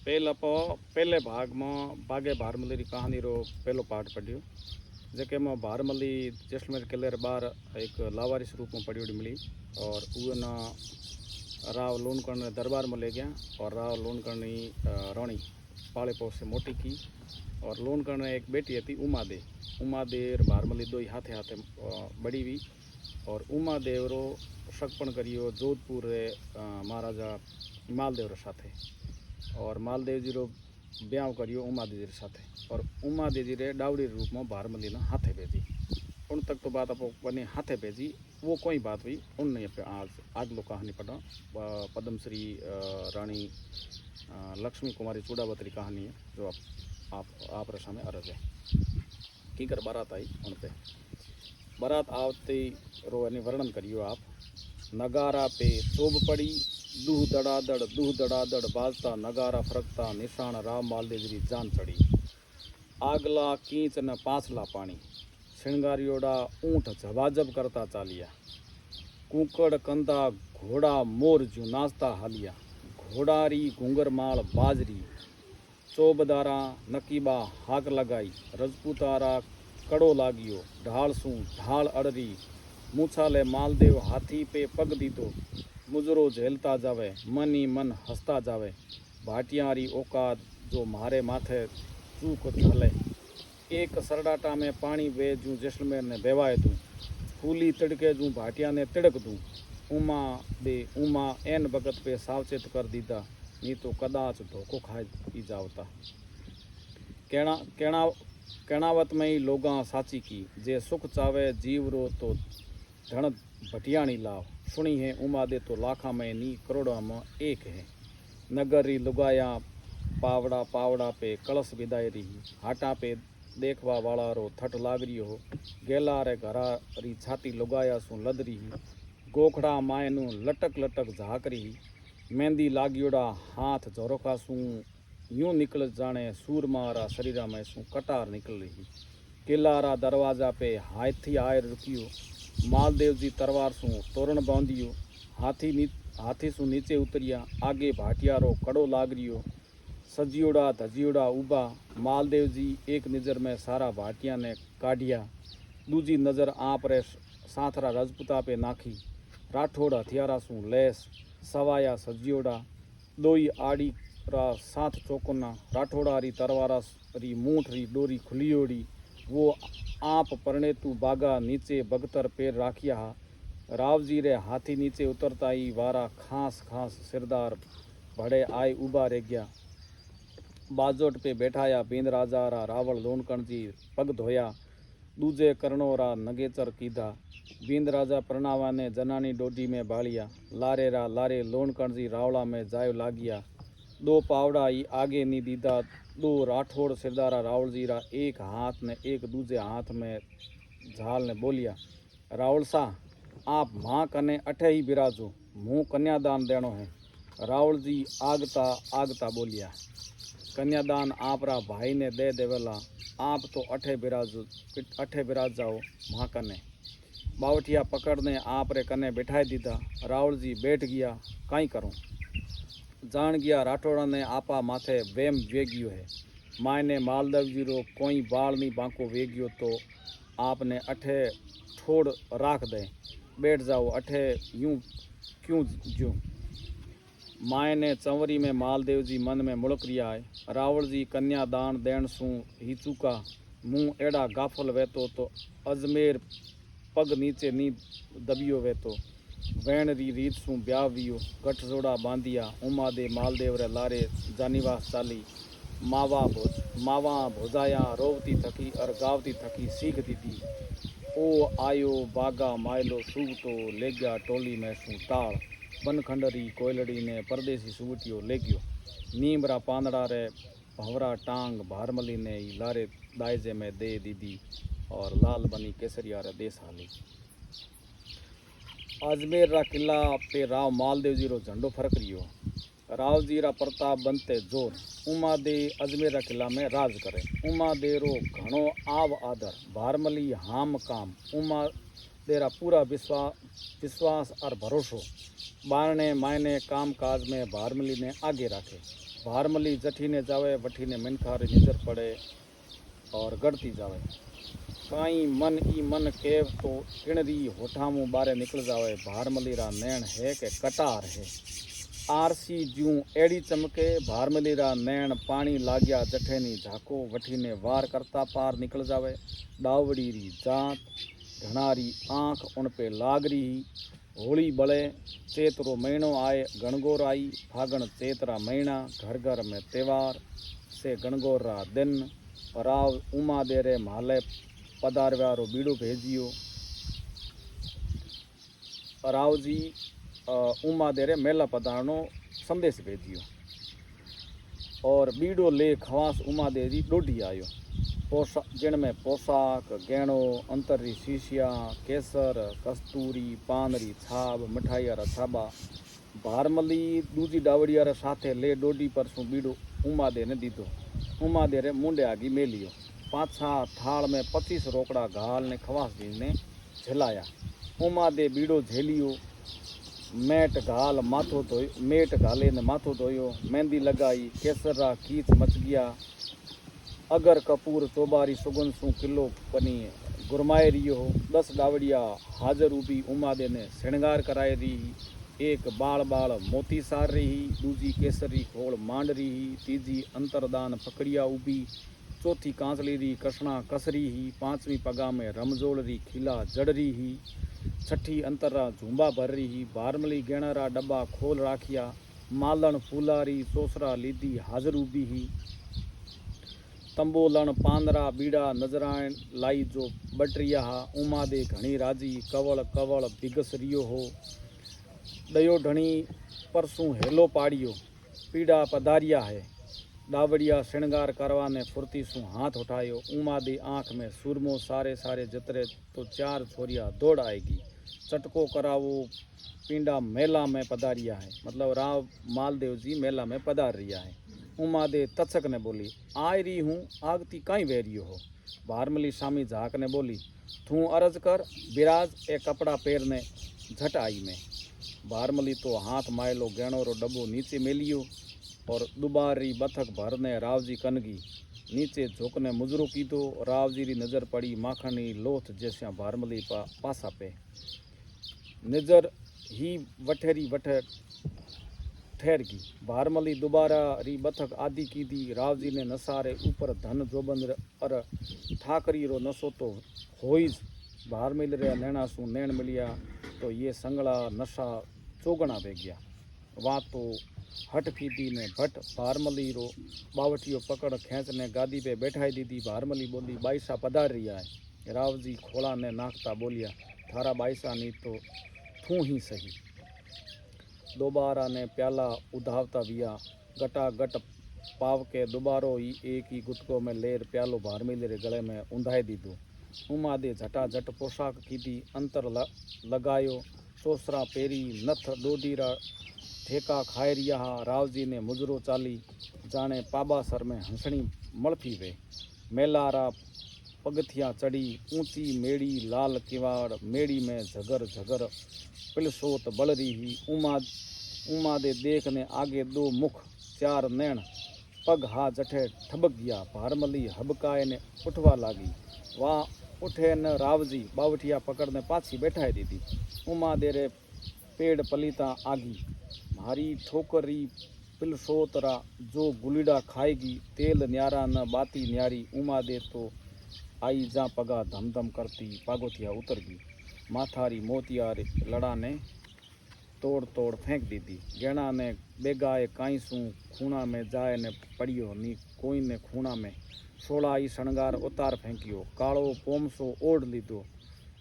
पहले भाग में बागे भारमली री कहानी रो पहलो पार्ट पढ़ियो जेके में भारमली जैसलमेर किले बार एक लावारिस रूप में पड़ी मिली और उन राव लूणकर्ण ने दरबार में ले गया और राव लूणकर्ण रानी पाले पोस से मोटी की और लूणकर्ण ने एक बेटी थी उमादेव भारमली दो ही हाथे हाथे बड़ी हुई और उमादेव रो शकपण करियो जोधपुर रे महाराजा मालदेव रे साथे और मालदेव जी रो ब्याह करियो उमादेव जी साथे और उमादेव जी रे डावड़ी रूप में भारमली ने हाथे भेजी। उन तक तो बात आप बने हाथे भेजी वो कोई बात हुई उनने पे आज आगलो कहानी पढ़ा पद्मश्री रानी लक्ष्मी कुमारी चूड़ावत री कहानी है जो आप रे सामने अर्ज है की कर बारात आई उन पे बारात आवते रो वर्णन करियो आप। नगारा पे चोब पड़ी दूह दड़ादड़ बाजता नगारा फरकता निशान राम मालदेव जी जान चढ़ी। आगला कीच न पाछला पानी श्रृंगारियोड़ा ऊँट झबाजब करता चालिया। कुकड़ कंदा घोड़ा मोर जू नाचता हालिया। घोड़ारी घूंगरमाल बाजरी चोबदारा नकीबा हाक लगाई। रजपूतारा कड़ो लागियो ढाल सू ढाल अड़री। मूछाले मालदेव हाथी पे पग दीतो मुजरो झेलता जावे मन ही मन हंसता जावे। भाटियारी औकात जो मारे माथे चूक ढले। एक सरडाटा में पानी वे जूँ जैसलमेर ने बेवाए दूँ फूली तिड़के जूँ भाटिया ने तिड़क दूँ। उमा एन बगत पे सावचेत कर दीदा नहीं तो कदाच धोखो खाई जावता। केणावत में ही लोगा साची की जे सुख चावे जीव रो तो धन भटियाणी लाव। सुनी है उमा दे तो लाखा में नी करोड़ा में एक है। नगरी लुगाया पावड़ा पे कलश विदाई रही। हाटा पे देखवा वाला रो थट लाग रही हो। गेला रे घरा री छाती लुगाया सू लद रही। गोखड़ा मायनू लटक झाक रही। मेहंदी लागियोड़ा हाथ झोरोखा सू यूं निकल जाने सूरमा रा शरीरा में सू कटार निकल रही। किला रा दरवाजा पे हाथी आए रुकियो। मालदेव जी तलवार सू तोरण बांधियो। हाथी सू नीचे उतरिया। आगे भाटियारो कड़ो लाग रियो। सजियोड़ा धजियोड़ा उबा। मालदेव जी एक नज़र में सारा भाटिया ने काढ़िया। दूजी नज़र आप रे साथरा राजपूता पे नाखी। राठौड़ हथियारा सू लेस सवाया सजियोड़ा। दोई आड़ी रा साथ चौकोना। राठौड़ा री तलवारा री मूठ री डोरी खुलियोड़ी। वो आप परणे तू बागा नीचे बगतर पैर राखिया। रावजी रे हाथी नीचे उतरता ही वारा खास सिरदार भड़े आए उबा रह गया। बाजोट पे बैठाया बींद राजा रा रावल लूणकर्ण जी पग धोया। दूजे करणो रा नगेचर कीधा। बींद राजा प्रणावा ने जनानी डोडी में बालिया। लारे लूणकर्ण जी रावला में जायो लागिया। दो पावड़ा ही आगे नी दीदा। दो राठौड़ सिरदारा रावल जी रा एक हाथ ने एक दूजे हाथ में झाल ने बोलिया रावल शाह आप माँ कने अठे ही बिराजो मुँह कन्यादान देनो है। रावल जी आगता बोलिया कन्यादान आप रा भाई ने दे देवेला आप तो अठे बिराज जाओ माँ कने। बावठिया पकड़ने आप रे कने बैठाई दीदा। रावल जी बैठ गया काई करूँ जान गया राठौड़ा ने आपा माथे वेम वेगियो है। मायने मालदेव जी रो कोई बाल नहीं बांको वेगियो तो आपने अठे ठोड़ राख दे बैठ जाओ अठे यूं क्यों जो। मायने चंवरी में मालदेव जी मन में मुड़क रिया है। रावल जी कन्यादान देण सू ही चूका मुँह एड़ा गाफल वेतो तो अजमेर पग नीचे नी दबियो वेतो। वैण री रीत सू ब्याह वियो गठजोड़ा बांधिया। उमा दे मालदेव रे लारे जानिवास चाली। मावा भोजाया रोवती थकी और गावती थकी सीख दीदी। ओ आयो बागा मायलो सूग तो ले गया टोली में सू ताल। बनखंडरी कोयलड़ी ने परदेसी सुवटियो ले गयो। नीमरा पांदड़ा रे भंवरा टांग भारमली ने लारे दायजे में दे दीदी और लाल बनी केसरिया रे देश हाली। अजमेर रा किला पे राव मालदेव जी रो झंडो फरक रियो। राव जी रा प्रताप बनते जोर। उमा दे अजमेर रा किला में राज करे। उमा दे रो घणो आव आदर भारमली हाम काम। उमा दे रा पूरा विश्वास और भरोसो बारने मायने काम काज में भारमली ने आगे रखे। भारमली जठी ने जावे वठी ने मिनखारी नजर पड़े और गढ़ती जावे। काई मन ई मन केव तो किणरी होठामू बारे निकल जावे। भारमली रा नैण है के कटार है। आरसी जूं एड़ी चमके। भारमली रा नैण पानी लाग्या जठे नी झाको वठी ने वार करता पार निकल जावे। डावड़ी री जात घनारी आँख उन पे लाग रही। होली बळे चेतरो महीनो आए गणगौर आई। फागण चेतरा महीना घर घर में त्योहार से गणगौर रा दिन। राव उमा देरे माले पधारवारो बीड़ो भेजियो। रावजी उमा देरे मेला पधारनो संदेश भेजियो और बीड़ो ले खवास उमा देरी डोडी आयो। जिनमें पोशाक गहणो अंतरी शीशिया केसर कस्तूरी पानरी छाब मिठाइया रा छाबा। भारमली दूजी डावड़िया रे साथे ले डोडी पर सु बीड़ो उमा दे ने दीधो। उमा दे रे मुंडे आगी मेलियो। पाछा थाल में 25 रोकड़ा घाल ने खवास जी ने झेलाया। उमा दे बीड़ो झेलियो। मेट घाल माथो धोयो। मेट घाले ने माथो धोयो। मेहंदी लगाई। केसर रा कीच मच गया। अगर कपूर चोबारी सुगन सु किलो पनी गुरमाए रियो हो। 10 डावड़िया हाजर उभी उमा दे ने श्रृंगार कराए रही। एक बाल बाल मोती सार रही। दूजी केसरी खोल मांड रही। तीजी अंतरदान पकड़िया उभी। चौथी कांसली री कसना कसरी ही। 5वीं पगा में रमजोल री खिला जड़ रही ही। छठी अंतरा झूंबा भर रही ही। भारमली गेणरा डब्बा खोल राखिया। मालन फूलारी सोसरा लीधी हाजर उभी ही। तंबोलन पांदरा बीड़ा नजरायण लाई जो बटरिया हा। उमा दे घणी राजी कवल कवल बिगस रियो हो। दयो ढणी परसू हेलो पाड़ियो। पीड़ा पधारिया है। डावड़िया श्रृंगार करवाने फुर्ती सु हाथ उठायो। उमा दी आँख में सुरमो सारे सारे जतरे तो 4 छोरिया दौड़ आएगी। चटको करावो पिंडा मेला में पधारिया है। मतलब राव मालदेव जी मेला में पधार रिया है। उमा दे तचक ने बोली आय रही हूँ आगती कहीं वेरियो हो। भारमली सामी झाक ने बोली तू अर्ज कर बिराज ए कपड़ा पेरने झट आई में। भारमली तो हाथ मायलो गहणो रो डब्बो नीचे मेलियो और दुबारी बथक भरने रावजी कनगी नीचे झोंकने मुजरो कीधो। रावजी री नजर पड़ी माखणी लोथ जैसा भारमली पासा पे। नजर ही वठेरी वठे ठहर गई। भारमली दोबारा री बथक आधी की दी। रावजी ने नसारे ऊपर धन जोबन और ठाकरी रो नशो तो होईज। भारमली रे नैना सु नैण मिलिया तो ये संगला नशा चौगना वे गया। वहाँ तो हट फीदी ने भट भारमली रो बावटियो पकड़ खेच ने गादी पे बैठाई दीदी। भारमली बोली बाईसा पधार रिया है। रावजी खोला ने नाखता बोलिया थारा बाईसा नहीं तो थू ही सही। दोबारा ने प्याला उधावता विया गटा गट पाव के दोबारो ही एक ही गुटको में लेर प्यालो भारमली रे गले में ऊंधाई दीधो। उमा दे झटा झट पोशाक कीधी अंतर लगायो। सोसरा पेरी नथ डोडीरा ठेका खाए रिया हा। रावजी ने मुजरो चाली जाने पाबासर में हंसणी मलफी वे। मेलारा पगथियाँ चढ़ी ऊंची मेड़ी लाल किवाड़ मेड़ी में झगर झगर पिलसोत बल रही ही। उमा दे देखने आगे 2 मुख 4 नैण पग हा जठे ठबक गया। भारमली हबकाए ने उठवा लागी। वहाँ उठे न रावजी बावठिया पकड़ने पाछी बैठाई दीदी। उमा देरे पेड़ पलीता आगी मारी ठोकरी पिलसोतरा जो गुलीडा खाएगी। तेल न्यारा न बाती न्यारी। उमा दे तो आई जा पगा धम धम करती पागोथिया उतर गई। माथारी मोतिया लड़ा ने तोड़ तोड़ फेंक दी थी। गहना ने बेगाए काई सू खूणा में जाए ने पड़ियो नी कोई ने खूणा में सोड़ाई शणगार उतार फेंकियो। कालो पोमसो ओढ़ लीधो।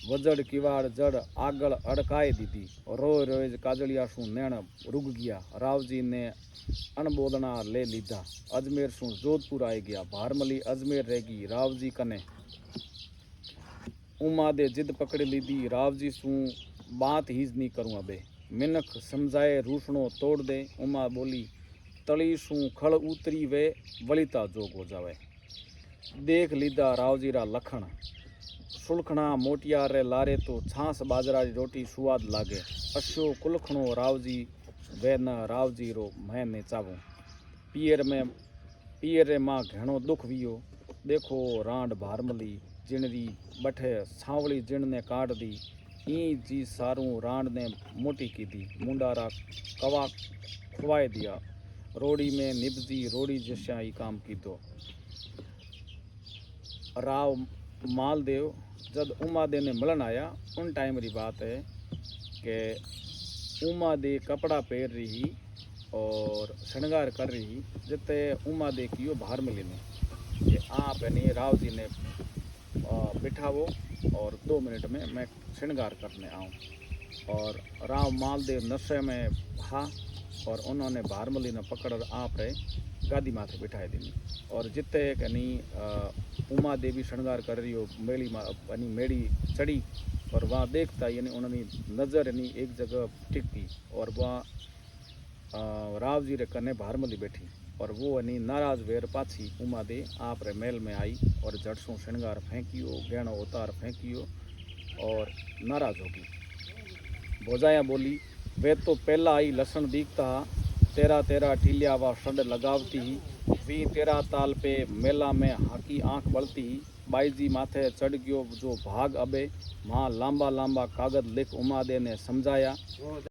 वजड़ किवाड़ जड़ आगल अड़काए दीदी। रोज रोज काजलिया सू नैण रुग गया। रावजी ने अणबोदना ले लीधा। अजमेर सू जोधपुर आई गया। भारमली अजमेर रहेगी रावजी कने। उमा दे जिद पकड़ लीधी। रावजी सू बात हीज नहीं करूँ अबे मिनख समझाए रूसणो तोड़ दे। उमा बोली तली सू खड़ उतरी वे वलिता जोग हो जावे। देख लीधा रावजी रा लखण। सुलखणा मोटिया रे लारे तो छास बाजरा री रोटी सुवाद लागे। अशो कुलखणो रावजी वे न रावजी रो मैं ने चावूं। पियर मां घणो दुख वियो। देखो रांड भारमली जिणरी बठे सांवली जिण ने काट दी। ई जी सारूं रांड ने मोटी की दी। मुंडारा कवा खुवाए दिया। रोड़ी में निभजी रोड़ी जैसा ही काम की दो। राव मालदेव जब उमादे ने मिलन आया, उन टाइम री बात है कि उमादे कपड़ा पहन रही और श्रृंगार कर रही। जिते उमादे कियो भारमली ने कि आप यानी राव जी ने बिठावो और 2 मिनट में मैं श्रृंगार करने आऊँ। और राव मालदेव नशे में था और उन्होंने भारमली ने पकड़ आप रे गादी माथे बिठाई दी। और जिते यानी उमा देवी श्रृंगार कर रही हो मेड़ी यानी मेड़ी चढ़ी और वहाँ देखता यानी उन्होंने नज़र यानी एक जगह टिकी और वहाँ राव जी रे कने भारमली बैठी। और वो यानी नाराज वेर पाछी उमा दे आप रे महल में आई और जड़सों श्रृंगार फेंकियो, गहनो उतार फेंकियो और नाराज होगी। भोजाया बोली, वे तो पहला आई लसन दीखता, तेरा तेरा टीलिया वा शड लगावती ही। वी तेरा ताल पे मेला में हाकी आंख बलती ही। बाईजी माथे चढ़ गयो जो भाग अबे। माँ लांबा लांबा कागज लिख उमादे ने समझाया।